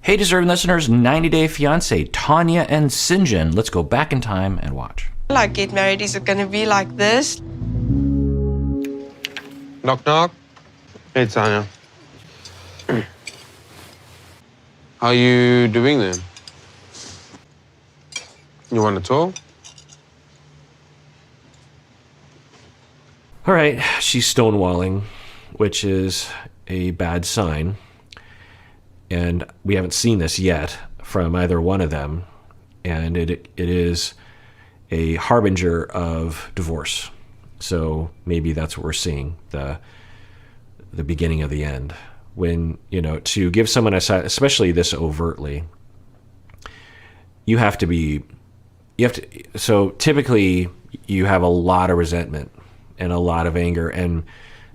Hey, deserving listeners, 90 Day Fiancé, Tania and Syngin. Let's go back in time and watch. Like, get married, is it gonna be like this? Knock, knock. Hey, Tanya. How you doing then? You want to talk? All right, she's stonewalling, which is a bad sign. And we haven't seen this yet from either one of them. And it is a harbinger of divorce. So maybe that's what we're seeing, the beginning of the end. When, to give someone a side, especially this overtly, so typically you have a lot of resentment and a lot of anger and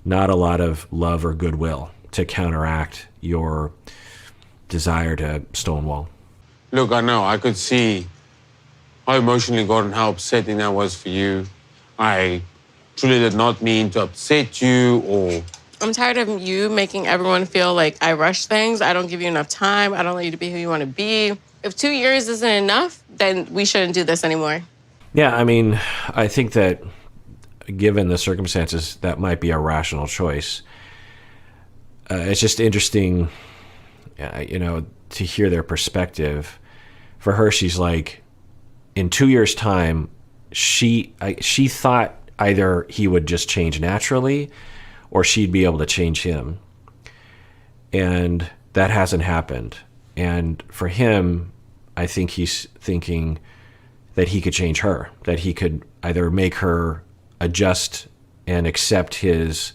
not a lot of love or goodwill to counteract your desire to stonewall. Look, I know, I could see how emotionally God and how upsetting that was for you. I truly did not mean to upset you or... I'm tired of you making everyone feel like I rush things. I don't give you enough time. I don't let you to be who you want to be. If 2 years isn't enough, then we shouldn't do this anymore. Yeah, I mean, I think that given the circumstances, that might be a rational choice. It's just interesting, to hear their perspective. For her, she's like, in 2 years' time, she thought either he would just change naturally or she'd be able to change him. And that hasn't happened. And for him, I think he's thinking that he could change her, that he could either make her adjust and accept his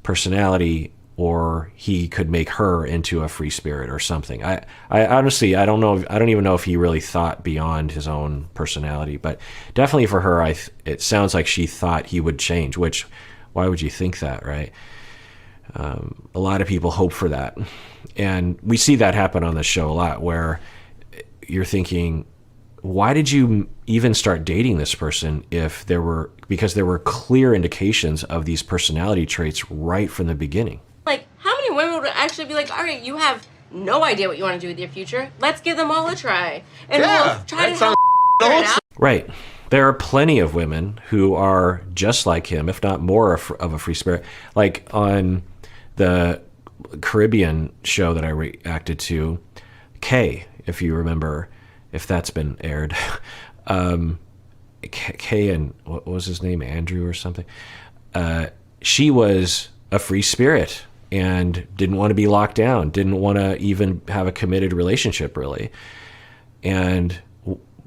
personality, or he could make her into a free spirit or something. I honestly, I don't know. I don't even know if he really thought beyond his own personality, but definitely for her, it sounds like she thought he would change, which, why would you think that, right? A lot of people hope for that. And we see that happen on the show a lot, where you're thinking, why did you even start dating this person because there were clear indications of these personality traits right from the beginning. Like, how many women would actually be like, all right, you have no idea what you want to do with your future. Let's give them all a try. And we'll try to help it out. Right. There are plenty of women who are just like him, if not more of a free spirit. Like on the Caribbean show that I reacted to, Kay, if you remember, if that's been aired, Kay and what was his name, Andrew or something, she was a free spirit and didn't want to be locked down, didn't want to even have a committed relationship really, and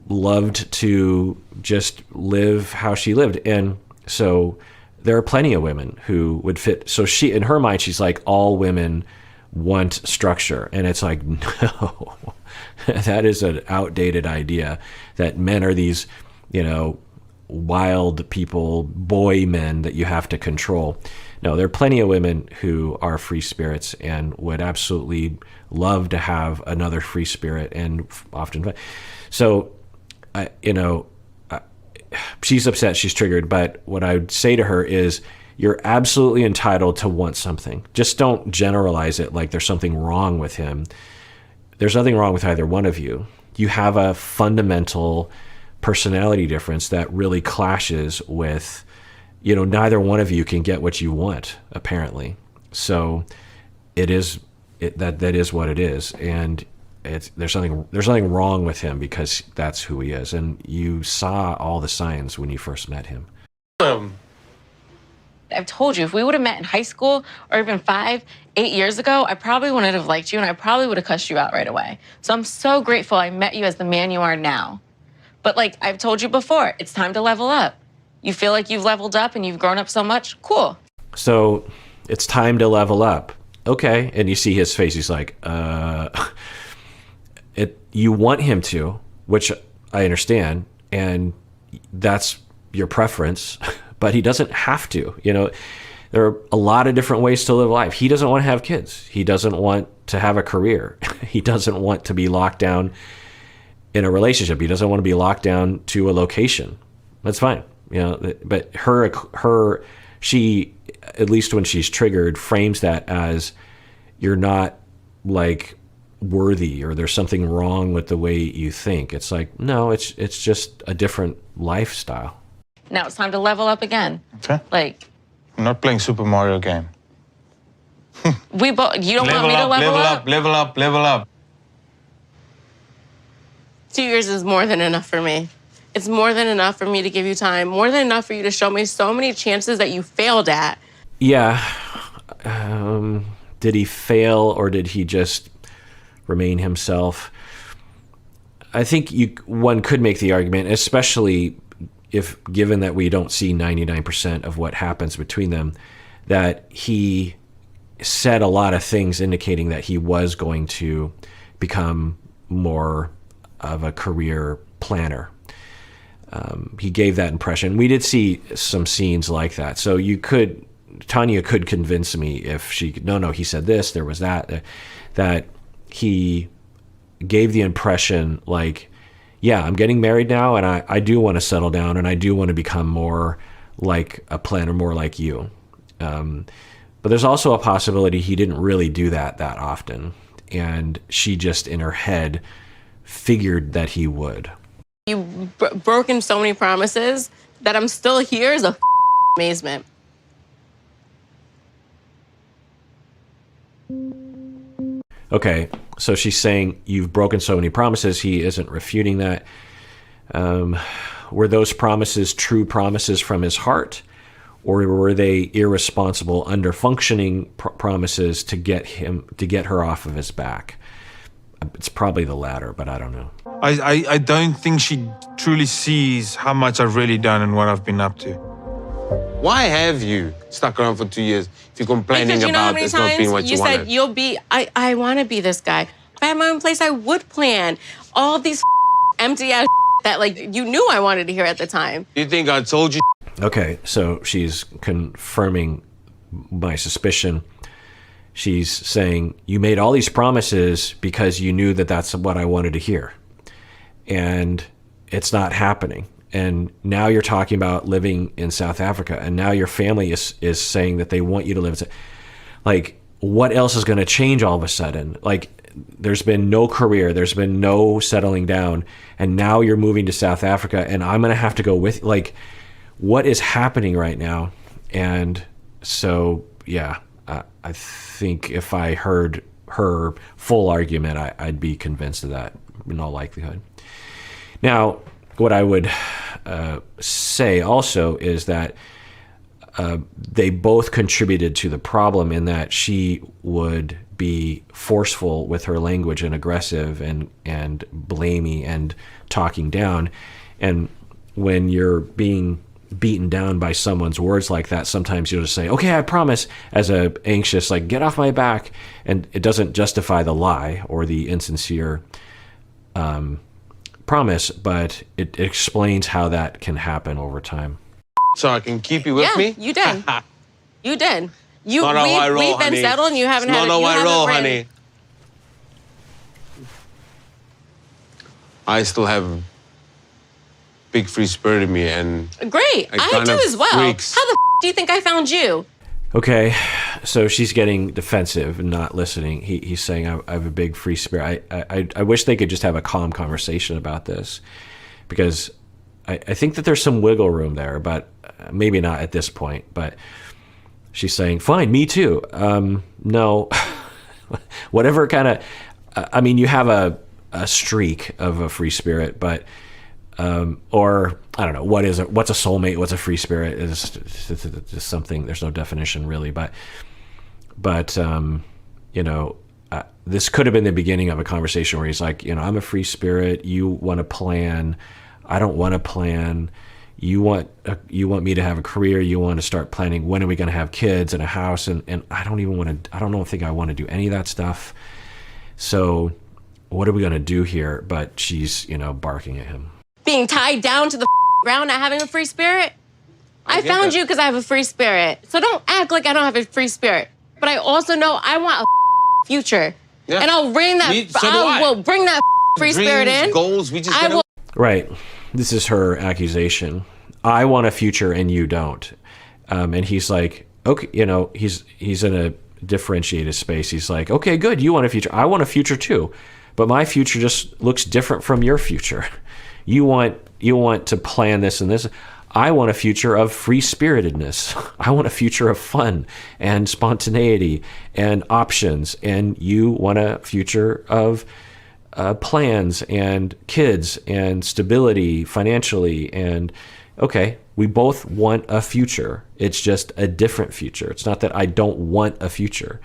loved to just live how she lived. And so there are plenty of women who would fit. So she, in her mind, she's like, all women want structure. And it's like, no, that is an outdated idea, that men are these, wild people, boy men that you have to control. No, there are plenty of women who are free spirits and would absolutely love to have another free spirit, and often. So, she's upset, she's triggered, but what I would say to her is, you're absolutely entitled to want something. Just don't generalize it like there's something wrong with him. There's nothing wrong with either one of you. You have a fundamental personality difference that really clashes with, neither one of you can get what you want, apparently. So that is what it is. And there's nothing wrong with him because that's who he is. And you saw all the signs when you first met him. I've told you, if we would have met in high school or even 8 years ago, I probably wouldn't have liked you and I probably would have cussed you out right away. So I'm so grateful I met you as the man you are now. But like I've told you before, it's time to level up. You feel like you've leveled up and you've grown up so much? Cool. So it's time to level up. Okay. And you see his face. He's like, you want him to, which I understand. And that's your preference, but he doesn't have to. There are a lot of different ways to live life. He doesn't want to have kids. He doesn't want to have a career. He doesn't want to be locked down in a relationship. He doesn't want to be locked down to a location. That's fine. But she, at least when she's triggered, frames that as, you're not like worthy or there's something wrong with the way you think. It's like, no, it's just a different lifestyle. Now it's time to level up again. Okay. Like, I'm not playing Super Mario game. we both, you don't want me to level up? level up, level up. 2 years is more than enough for me. It's more than enough for me to give you time, more than enough for you to show me so many chances that you failed at. Yeah. Did he fail or did he just remain himself? I think one could make the argument, especially if given that we don't see 99% of what happens between them, that he said a lot of things indicating that he was going to become more of a career planner. He gave that impression. We did see some scenes like that. So Tania could convince me if no, he said this, there was that he gave the impression like, yeah, I'm getting married now and I do want to settle down and I do want to become more like a planner, more like you. But there's also a possibility he didn't really do that often. And she just in her head figured that he would. You broken so many promises that I'm still here is a amazement. Okay, so she's saying you've broken so many promises. He isn't refuting that. Were those promises true promises from his heart, or were they irresponsible, under-functioning promises to get her off of his back? It's probably the latter, but I don't know. I don't think she truly sees how much I've really done and what I've been up to. Why have you stuck around for 2 years if you're complaining Because you know how about many it's not being times what you you said wanted? I want to be this guy. If I had my own place, I would plan all these empty ass that like you knew I wanted to hear at the time. You think I told you? Okay, so she's confirming my suspicion. She's saying, you made all these promises because you knew that that's what I wanted to hear. And it's not happening. And now you're talking about living in South Africa. And now your family is saying that they want you to live in... Like, what else is going to change all of a sudden? Like, there's been no career. There's been no settling down. And now you're moving to South Africa. And I'm going to have to go with... Like, what is happening right now? And so, yeah... I think if I heard her full argument, I'd be convinced of that in all likelihood. Now, what I would say also is that they both contributed to the problem in that she would be forceful with her language and aggressive and blamey and talking down. And when you're being beaten down by someone's words like that, sometimes you'll just say, okay, I promise, as a anxious, like, get off my back. And it doesn't justify the lie or the insincere promise, but it explains how that can happen over time. So I can keep you with me? You did. You did. Not how I roll, we've been honey. settled and you haven't It's had not it. how I roll, ran- honey. I still have big free spirit in me, and Great. I kind do of as well. freaks. How the do you think I found you? Okay, so she's getting defensive and not listening. He's saying, I have a big free spirit. I wish they could just have a calm conversation about this, because I think that there's some wiggle room there, but maybe not at this point. But she's saying, fine, me too. No, whatever kind of, I mean, you have a streak of a free spirit, but or I don't know, what's a soulmate, what's a free spirit? It's just something, there's no definition really, but you know, this could have been the beginning of a conversation where he's like, you know, I'm a free spirit, you want to plan, I don't want to plan, you want me to have a career, you want to start planning, when are we going to have kids and a house, and I don't think I want to do any of that stuff. So what are we going to do here? But she's, you know, barking at him. Being tied down to the ground, not having a free spirit? I found you because I have a free spirit. So don't act like I don't have a free spirit. But I also know I want a future. Yeah. And I'll bring that, I will bring that free spirit in. Goals, we just I will. Right. This is her accusation. I want a future and you don't. And he's like, okay, you know, he's in a differentiate his space. He's like, okay, good. You want a future. I want a future too. But my future just looks different from your future. You want to plan this and this. I want a future of free-spiritedness. I want a future of fun and spontaneity and options. And you want a future of plans and kids and stability financially. And okay, we both want a future. It's just a different future. It's not that I don't want a future.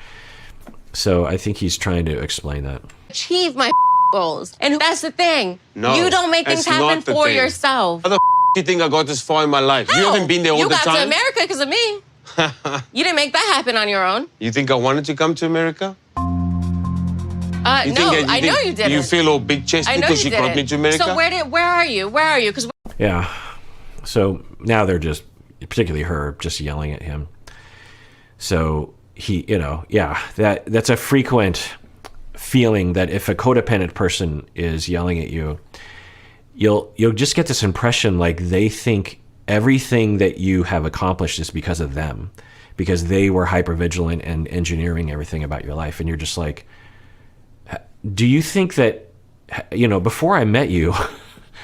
So I think he's trying to explain that. Achieve my goals. And that's the thing. No, you don't make things that's happen not the for thing. yourself. How the do you think I got this far in my life? You haven't been there all the You got to time. America because of me. You didn't make that happen on your own. You think I wanted to come to America? No, I know you didn't. You feel all big chested I know because you she brought me didn't. to America? So where are you? Where are you? Because Yeah. So now they're just, particularly her, just yelling at him. So he, that's a frequent feeling that if a codependent person is yelling at you, you'll just get this impression like they think everything that you have accomplished is because of them, because they were hypervigilant and engineering everything about your life. And you're just like, do you think that, before I met you,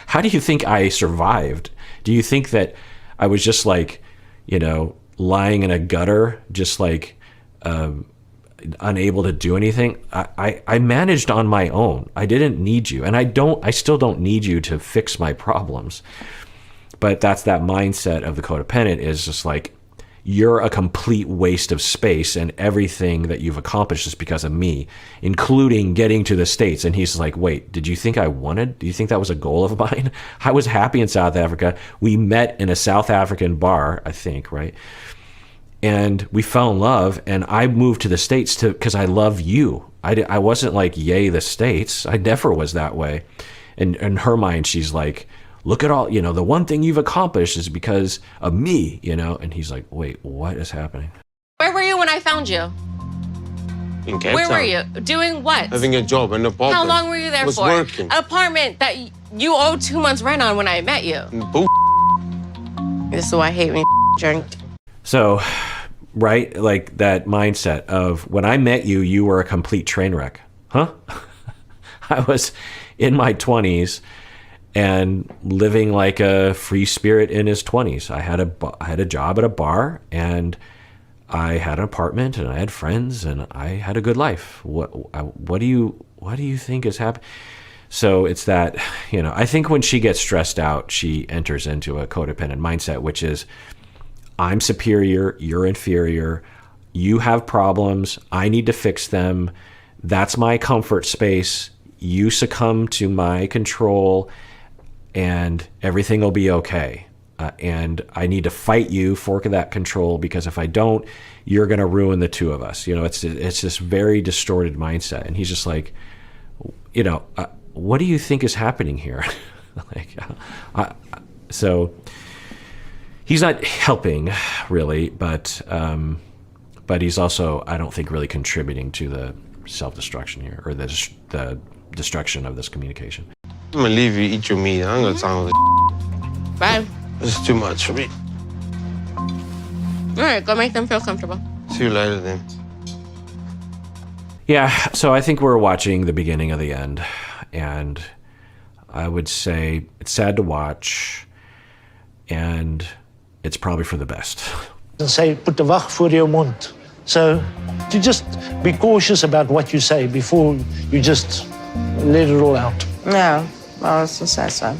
how do you think I survived? Do you think that I was just like, lying in a gutter, just like unable to do anything? I managed on my own. I didn't need you. And I still don't need you to fix my problems. But that's that mindset of the codependent, is just like, you're a complete waste of space, and everything that you've accomplished is because of me, including getting to the States. And he's like, wait, did you think I wanted? Do you think that was a goal of mine? I was happy in South Africa. We met in a South African bar, I think, right? And we fell in love, and I moved to the States because I love you. I wasn't like, yay, the States. I never was that way. And in her mind, she's like, look at all, the one thing you've accomplished is because of me, and he's like, wait, what is happening? where were you when I found you? In Cape Where Town. were you? Doing what? Having a job, an apartment. How long were you there was for? working. An apartment that you owed 2 months rent on when I met you. Bull. This is why I hate when you drink. So, right, like that mindset of, when I met you, you were a complete train wreck. Huh? I was in my 20s and living like a free spirit in his 20s. I had a job at a bar, and I had an apartment, and I had friends, and I had a good life. What do you think is happening? So it's that, I think when she gets stressed out, she enters into a codependent mindset, which is, I'm superior, you're inferior, you have problems, I need to fix them, that's my comfort space, you succumb to my control, and everything will be okay. And I need to fight you for that control, because if I don't, you're going to ruin the two of us. It's this very distorted mindset. And he's just like, what do you think is happening here? So he's not helping really, but he's also, I don't think, really contributing to the self-destruction here, or the destruction of this communication. I'm gonna leave you eat your meat. I ain't got time for this. Bye. This is too much for me. All right, go make them feel comfortable. See you later then. Yeah, so I think we're watching the beginning of the end, and I would say it's sad to watch, and it's probably for the best. And say, put the wag voor jou mond. So to just be cautious about what you say before you just let it all out. No, well, it's so sad.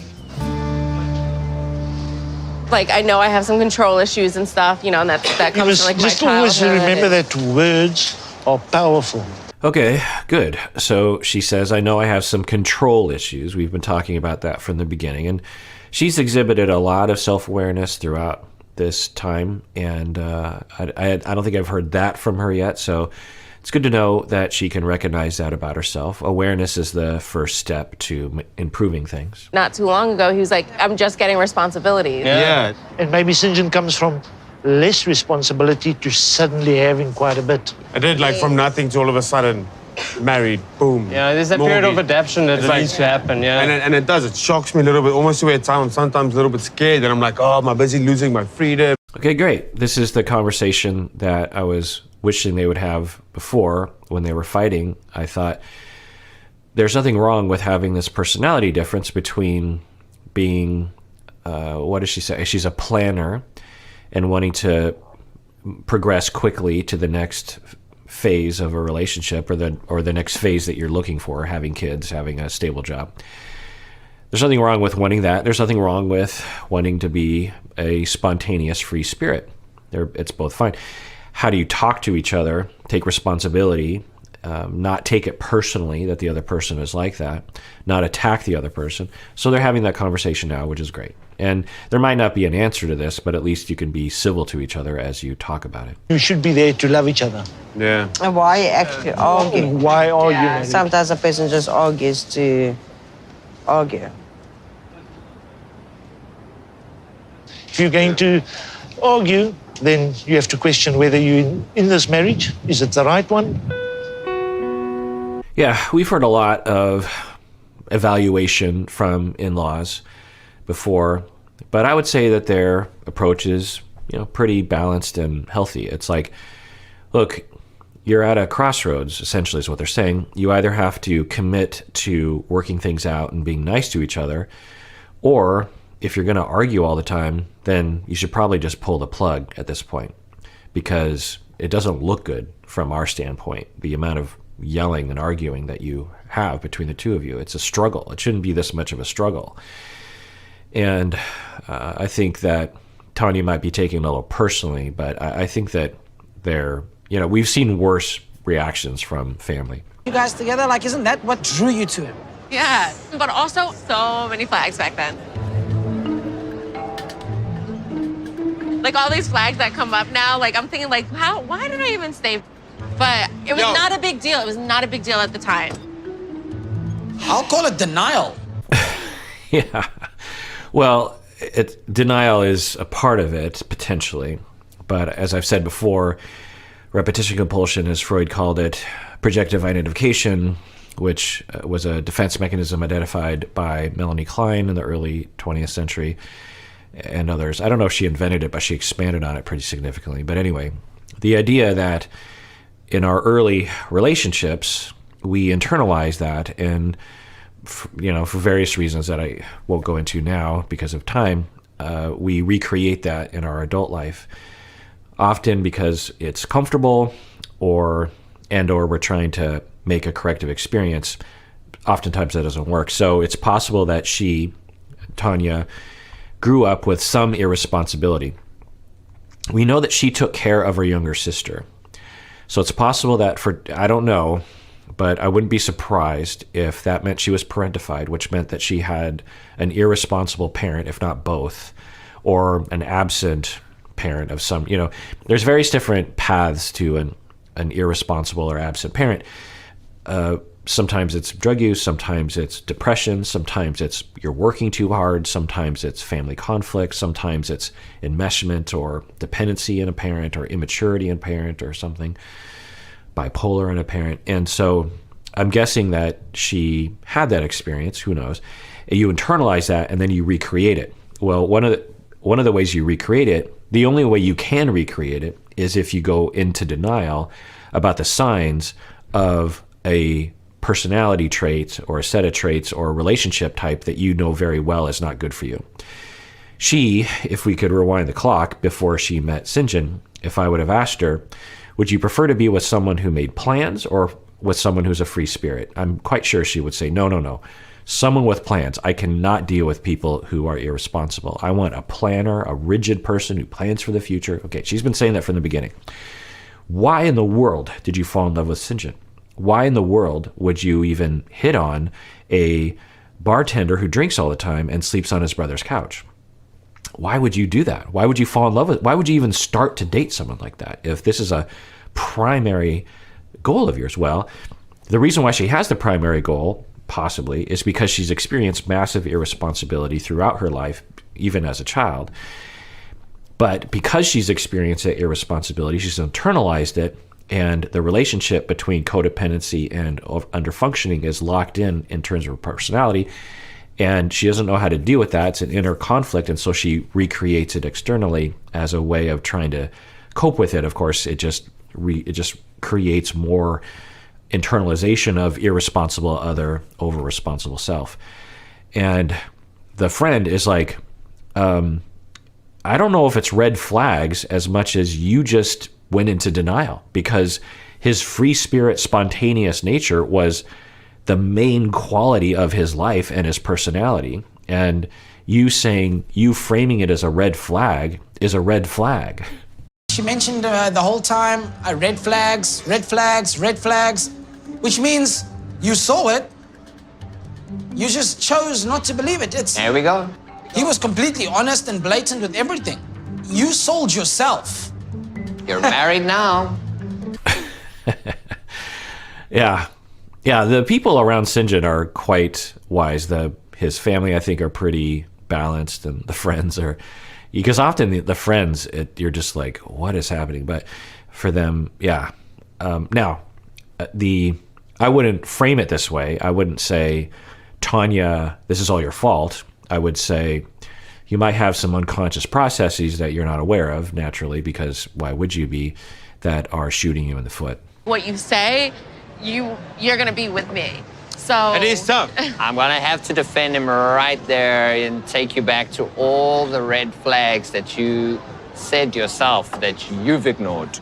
Like, I know I have some control issues and stuff, and that comes from like my Just always childhood. remember that words are powerful. Okay, good. So she says, I know I have some control issues. We've been talking about that from the beginning. And she's exhibited a lot of self-awareness throughout this time. And I don't think I've heard that from her yet. So it's good to know that she can recognize that about herself. Awareness is the first step to improving things. Not too long ago, he was like, I'm just getting responsibilities. Yeah. And maybe St. John comes from less responsibility to suddenly having quite a bit. I did like from nothing to all of a sudden married, boom. Yeah, there's a period of mortgage. adaptation that It's like- needs to happen, yeah. And it does. It shocks me a little bit, almost to where I'm sometimes a little bit scared. And I'm like, oh, am I busy losing my freedom? Okay, great. This is the conversation that I was wishing they would have before when they were fighting, I thought there's nothing wrong with having this personality difference between being, what does she say? She's a planner and wanting to progress quickly to the next phase of a relationship or the next phase that you're looking for, having kids, having a stable job. There's nothing wrong with wanting that. There's nothing wrong with wanting to be a spontaneous free spirit. It's both fine. How do you talk to each other, take responsibility, not take it personally that the other person is like that, not attack the other person? So they're having that conversation now, which is great. And there might not be an answer to this, but at least you can be civil to each other as you talk about it. You should be there to love each other. Yeah. And why actually argue? Why argue? Yeah, Mary? sometimes a person just argues to argue. If you're going to argue, then you have to question whether you're in this marriage. Is it the right one? Yeah, we've heard a lot of evaluation from in-laws before, but I would say that their approach is, pretty balanced and healthy. It's like, look, you're at a crossroads, essentially is what they're saying. You either have to commit to working things out and being nice to each other, or if you're going to argue all the time, then you should probably just pull the plug at this point, because it doesn't look good from our standpoint, the amount of yelling and arguing that you have between the two of you. It's a struggle. It shouldn't be this much of a struggle. And I think that Tania might be taking it a little personally, but I think that we've seen worse reactions from family. You guys together, isn't that what drew you to him? Yeah, but also so many flags back then. All these flags that come up now, I'm thinking why did I even stay? But it was not a big deal. It was not a big deal at the time. I'll call it denial. Yeah. Well, denial is a part of it, potentially. But as I've said before, repetition compulsion, as Freud called it, projective identification, which was a defense mechanism identified by Melanie Klein in the early 20th century and others. I don't know if she invented it, but she expanded on it pretty significantly. But anyway, the idea that in our early relationships, we internalize that, and for various reasons that I won't go into now because of time, we recreate that in our adult life, often because it's comfortable or we're trying to make a corrective experience. Oftentimes that doesn't work. So it's possible that Tania, grew up with some irresponsibility. We know that she took care of her younger sister. So it's possible that I don't know, but I wouldn't be surprised if that meant she was parentified, which meant that she had an irresponsible parent, if not both, or an absent parent of some, there's various different paths to an irresponsible or absent parent. Sometimes it's drug use, sometimes it's depression, sometimes it's you're working too hard, sometimes it's family conflict, sometimes it's enmeshment or dependency in a parent or immaturity in a parent or something, bipolar in a parent. And so I'm guessing that she had that experience, who knows. You internalize that and then you recreate it. Well, one of the ways you recreate it, the only way you can recreate it is if you go into denial about the signs of a personality trait or a set of traits or a relationship type that you know very well is not good for you. She, if we could rewind the clock before she met Syngin, if I would have asked her, would you prefer to be with someone who made plans or with someone who's a free spirit? I'm quite sure she would say, no. Someone with plans. I cannot deal with people who are irresponsible. I want a planner, a rigid person who plans for the future. Okay, she's been saying that from the beginning. Why in the world did you fall in love with Syngin? Why in the world would you even hit on a bartender who drinks all the time and sleeps on his brother's couch? Why would you do that? Why would you fall in love with? Why would you even start to date someone like that if this is a primary goal of yours? Well, the reason why she has the primary goal, possibly, is because she's experienced massive irresponsibility throughout her life, even as a child. But because she's experienced that irresponsibility, she's internalized it, and the relationship between codependency and underfunctioning is locked in terms of her personality, and she doesn't know how to deal with that. It's an inner conflict, and so she recreates it externally as a way of trying to cope with it. Of course, it just it just creates more internalization of irresponsible other over responsible self. And the friend is like, I don't know if it's red flags as much as you just went into denial, because his free spirit, spontaneous nature was the main quality of his life and his personality. And you framing it as a red flag is a red flag. She mentioned the whole time red flags, red flags, red flags, which means you saw it. You just chose not to believe it. There we go. He was completely honest and blatant with everything. You sold yourself. You're married now. Yeah. The people around Syngin are quite wise. His family, I think, are pretty balanced, and the friends are, because often the friends, you're just like, what is happening? But for them, yeah. Now, I wouldn't frame it this way. I wouldn't say, Tania, this is all your fault. I would say, you might have some unconscious processes that you're not aware of, naturally, because why would you be, that are shooting you in the foot. What you say, you're gonna be with me. So It is tough. I'm gonna have to defend him right there and take you back to all the red flags that you said yourself that you've ignored.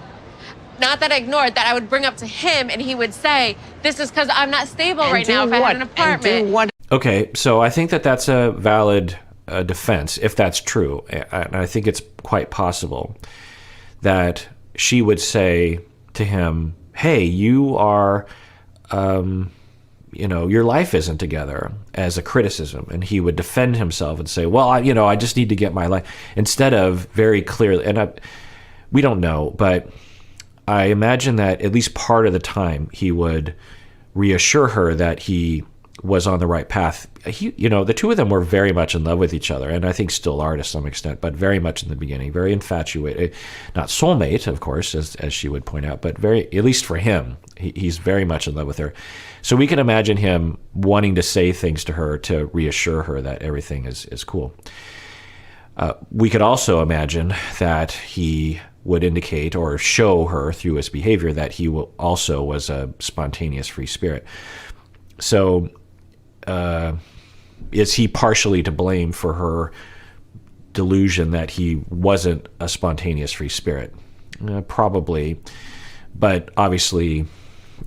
not that I ignored, that I would bring up to him and he would say, this is because I'm not stable right now if I had an apartment. Okay, so I think that that's a valid defense, if that's true. And I think it's quite possible that she would say to him, hey, you are, your life isn't together, as a criticism. And he would defend himself and say, well, I just need to get my life. Instead of very clearly, and we don't know, but I imagine that at least part of the time he would reassure her that he was on the right path. The two of them were very much in love with each other, and I think still are to some extent, but very much in the beginning, very infatuated. Not soulmate, of course, as she would point out, but very, at least for him, he's very much in love with her. So we can imagine him wanting to say things to her to reassure her that everything is cool. We could also imagine that he would indicate or show her through his behavior that he also was a spontaneous free spirit. So is he partially to blame for her delusion that he wasn't a spontaneous free spirit? Probably. But obviously,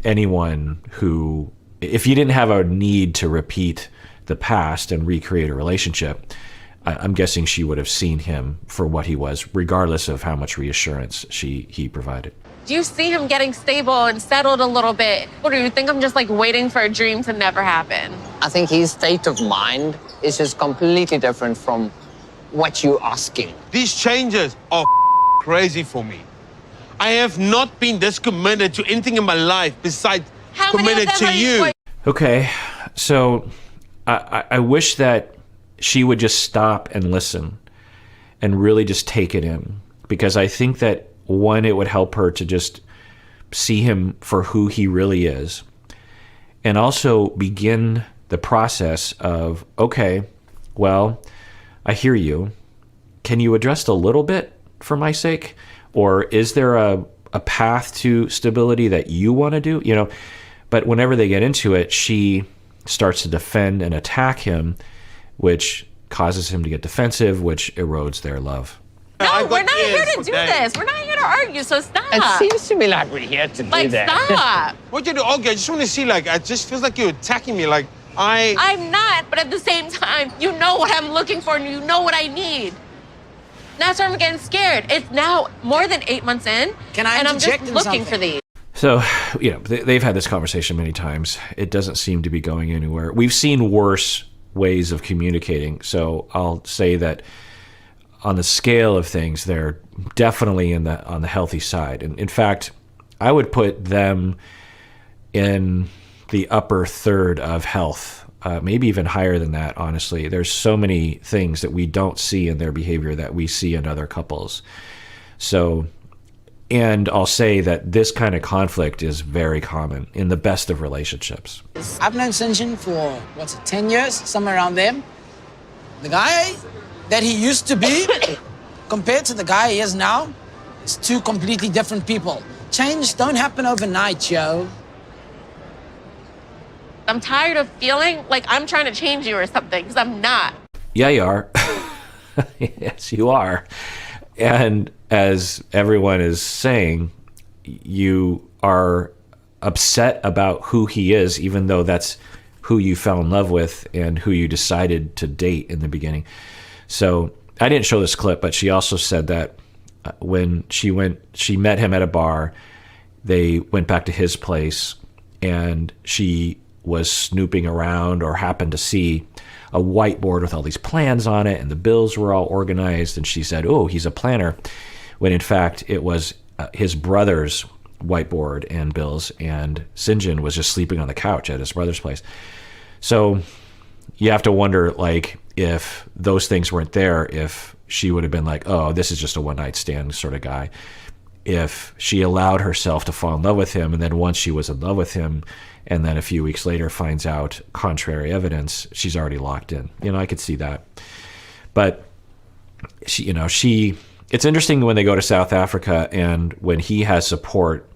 anyone who, if you didn't have a need to repeat the past and recreate a relationship, I'm guessing she would have seen him for what he was, regardless of how much reassurance he provided. Do you see him getting stable and settled a little bit? Or do you think I'm just like waiting for a dream to never happen? I think his state of mind is just completely different from what you're asking. These changes are crazy for me. I have not been this committed to anything in my life besides committed to you. Okay, so I wish that she would just stop and listen and really just take it in, because I think that, one, it would help her to just see him for who he really is, and also begin the process of, okay, well, I hear you. Can you adjust a little bit for my sake? Or is there a path to stability that you want to do? But whenever they get into it, she starts to defend and attack him, which causes him to get defensive, which erodes their love. No, we're not here to do this. We're not here to argue, so stop. It seems to me like we're here to do that. Stop. What you do? Okay, I just want to see, it just feels like you're attacking me. I'm not, but at the same time, you know what I'm looking for and you know what I need. That's why I'm getting scared. It's now more than 8 months in, and I'm just looking for these. So, they've had this conversation many times. It doesn't seem to be going anywhere. We've seen worse ways of communicating. So I'll say that on the scale of things, they're definitely on the healthy side. And in fact, I would put them in the upper third of health, maybe even higher than that, honestly. There's so many things that we don't see in their behavior that we see in other couples. So, and I'll say that this kind of conflict is very common in the best of relationships. I've known Syngin for, 10 years, somewhere around there. The guy that he used to be, compared to the guy he is now, is two completely different people. Change don't happen overnight, yo. I'm tired of feeling like I'm trying to change you or something, because I'm not. Yeah, you are. Yes, you are. And as everyone is saying, you are upset about who he is, even though that's who you fell in love with and who you decided to date in the beginning. So I didn't show this clip, but she also said that when she met him at a bar, they went back to his place, and she was snooping around or happened to see a whiteboard with all these plans on it, and the bills were all organized, and she said, "Oh, he's a planner," when in fact it was his brother's whiteboard and bills, and Syngin was just sleeping on the couch at his brother's place. So you have to wonder, like, if those things weren't there, if she would have been like, "Oh, this is just a one-night stand sort of guy." If she allowed herself to fall in love with him, and then once she was in love with him, and then a few weeks later finds out contrary evidence, she's already locked in. I could see that. But it's interesting when they go to South Africa, and when he has support,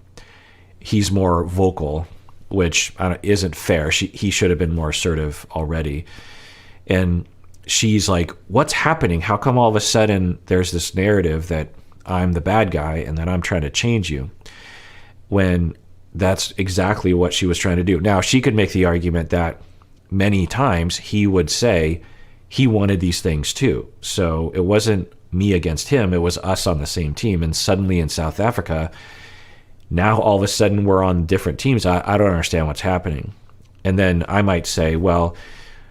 he's more vocal, which isn't fair. He should have been more assertive already. And she's like, "What's happening? How come all of a sudden there's this narrative that I'm the bad guy and that I'm trying to change you?" When that's exactly what she was trying to do. Now, she could make the argument that many times he would say he wanted these things too. So it wasn't me against him, it was us on the same team. And suddenly in South Africa, now all of a sudden we're on different teams. I don't understand what's happening. And then I might say, well,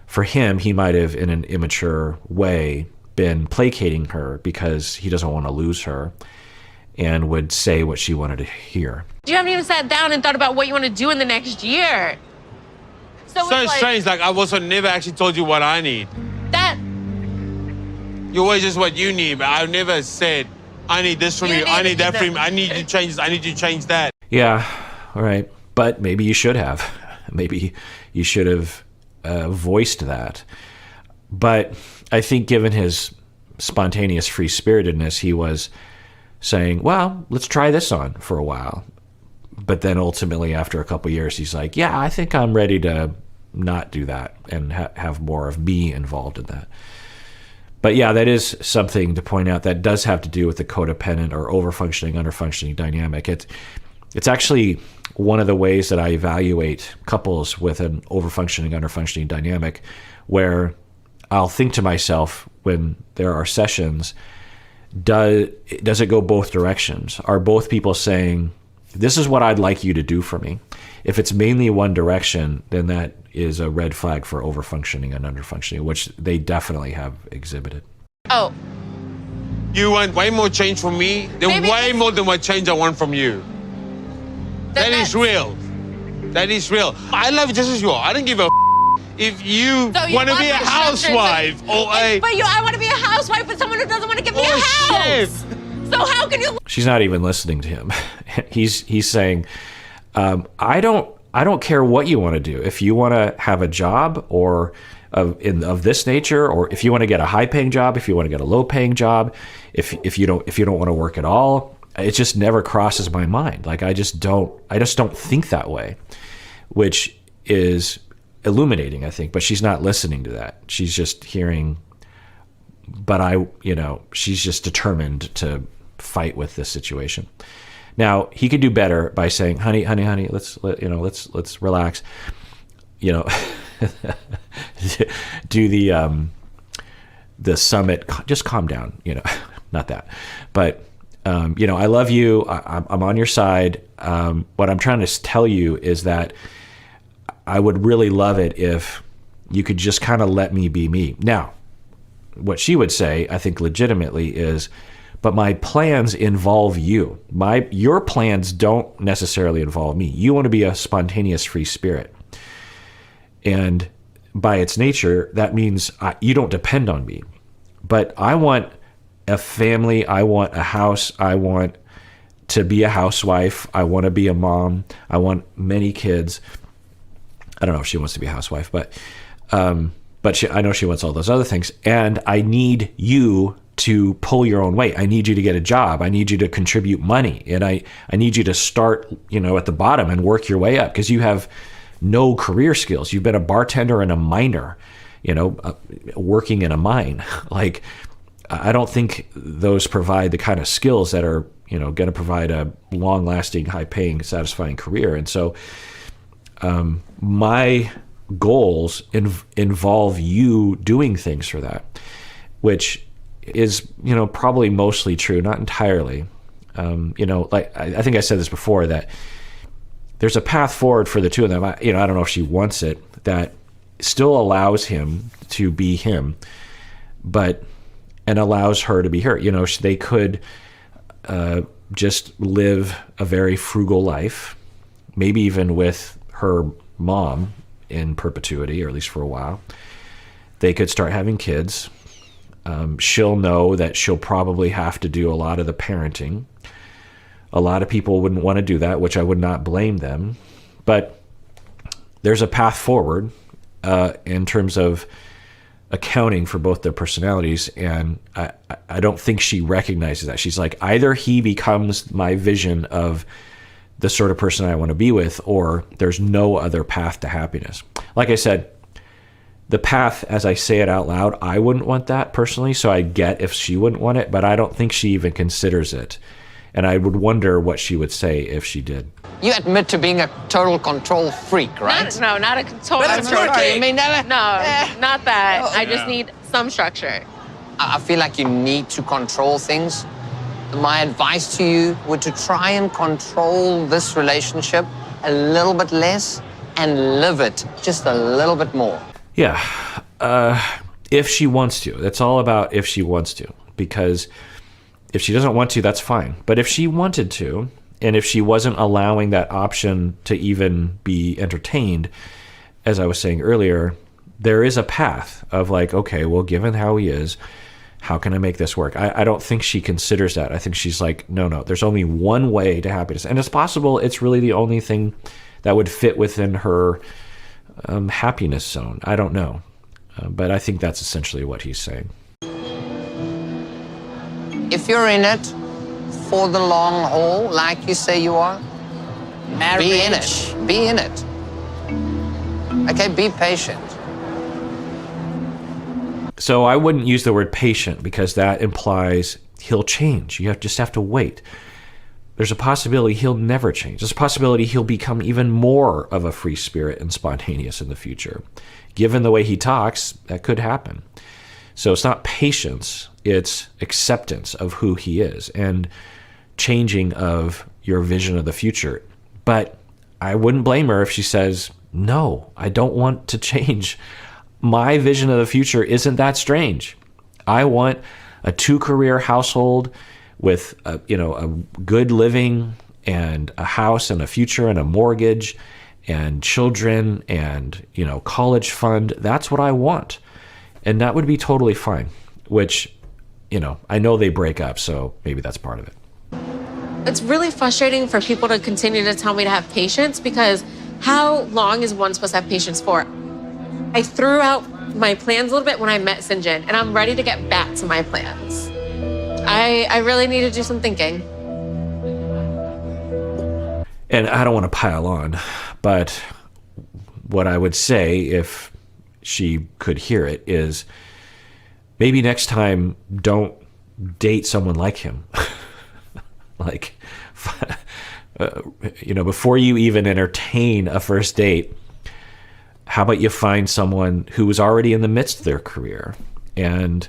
for him, he might have, in an immature way, been placating her because he doesn't want to lose her, and would say what she wanted to hear. You haven't even sat down and thought about what you want to do in the next year. So it's strange, like I also never actually told you what I need. That... You always just what you need, but I've never said, I need this from you, I need that from you, I need you to change this, I need you to change that. Yeah, all right. But maybe you should have. Maybe you should have voiced that. But I think given his spontaneous free-spiritedness, he was saying, well, let's try this on for a while. But then ultimately, after a couple of years, he's like, yeah, I think I'm ready to not do that and have more of me involved in that. But yeah, that is something to point out that does have to do with the codependent or overfunctioning, underfunctioning dynamic. It's actually one of the ways that I evaluate couples with an overfunctioning, underfunctioning dynamic, where I'll think to myself when there are sessions, does it go both directions? Are both people saying, this is what I'd like you to do for me? If it's mainly one direction, then that is a red flag for overfunctioning and underfunctioning, which they definitely have exhibited. Oh. You want way more change from me than way more than what change I want from you. That is real. That is real. I love you just as you are. I don't give a if you want to be a housewife or a... But I want to be a housewife with someone who doesn't want to give me a house. Chef. So how can you... She's not even listening to him. He's saying, I don't care what you want to do. If you want to have a job or of this nature, or if you want to get a high-paying job, if you want to get a low-paying job, if you don't want to work at all, it just never crosses my mind. Like I just don't think that way, which is illuminating, I think. But she's not listening to that. She's just hearing. But she's just determined to fight with this situation. Now he could do better by saying, "Honey, let's relax." Do the summit. Just calm down. Not that, but. I love you. I'm on your side. What I'm trying to tell you is that I would really love it if you could just kind of let me be me. Now, what she would say, I think legitimately, is, but my plans involve you. Your plans don't necessarily involve me. You want to be a spontaneous free spirit. And by its nature, that means you don't depend on me. But I want a family, I want a house, I want to be a housewife, I want to be a mom, I want many kids. I don't know if she wants to be a housewife, but I know she wants all those other things. And I need you to pull your own weight. I need you to get a job. I need you to contribute money. And I need you to start, at the bottom and work your way up because you have no career skills. You've been a bartender and a miner, working in a mine. Like, I don't think those provide the kind of skills that are, going to provide a long-lasting, high-paying, satisfying career. And so my goals involve you doing things for that, which is, probably mostly true, not entirely. Like I think I said this before, that there's a path forward for the two of them. I don't know if she wants it, that still allows him to be him, and allows her to be her. They could just live a very frugal life, maybe even with her mom in perpetuity, or at least for a while. They could start having kids. She'll know that she'll probably have to do a lot of the parenting. A lot of people wouldn't want to do that, which I would not blame them. But there's a path forward in terms of accounting for both their personalities, and I don't think she recognizes that. She's like, either he becomes my vision of the sort of person I want to be with, or there's no other path to happiness. Like I said, the path, as I say it out loud, I wouldn't want that personally, so I get if she wouldn't want it, but I don't think she even considers it. And I would wonder what she would say if she did. You admit to being a total control freak, right? Not a total But it's control working. freak. I mean, Not that. I just need some structure. I feel like you need to control things. My advice to you would to try and control this relationship a little bit less and live it just a little bit more. Yeah, if she wants to. That's all about if she wants to. Because if she doesn't want to, that's fine. But if she wanted to, and if she wasn't allowing that option to even be entertained, as I was saying earlier, there is a path of like, okay, well, given how he is, how can I make this work? I don't think she considers that. I think she's like, no, there's only one way to happiness. And it's possible it's really the only thing that would fit within her happiness zone. I don't know. But I think that's essentially what he's saying. If you're in it for the long haul, like you say you are, Marriage. be in it. Be in it. Okay, be patient. So I wouldn't use the word patient because that implies he'll change. You just have to wait. There's a possibility he'll never change. There's a possibility he'll become even more of a free spirit and spontaneous in the future. Given the way he talks, that could happen. So it's not patience, it's acceptance of who he is and changing of your vision of the future. But I wouldn't blame her if she says, no, I don't want to change. My vision of the future isn't that strange. I want a 2-career household with a good living and a house and a future and a mortgage and children and, college fund. That's what I want. And that would be totally fine, which, I know they break up, so maybe that's part of it. It's really frustrating for people to continue to tell me to have patience, because how long is one supposed to have patience for? I threw out my plans a little bit when I met Syngin, and I'm ready to get back to my plans. I really need to do some thinking. And I don't want to pile on, but what I would say if she could hear it is maybe next time don't date someone like him. Like, before you even entertain a first date, how about you find someone who is already in the midst of their career and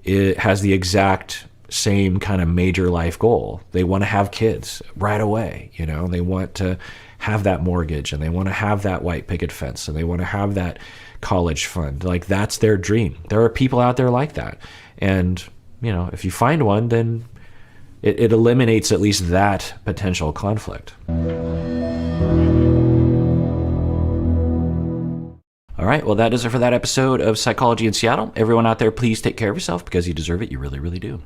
it has the exact same kind of major life goal. They want to have kids right away. They want to have that mortgage and they want to have that white picket fence and they want to have that college fund. Like, that's their dream. There are people out there like that. And, if you find one, then it eliminates at least that potential conflict. All right, well, that is it for that episode of Psychology in Seattle. Everyone out there, please take care of yourself because you deserve it. You really, really do.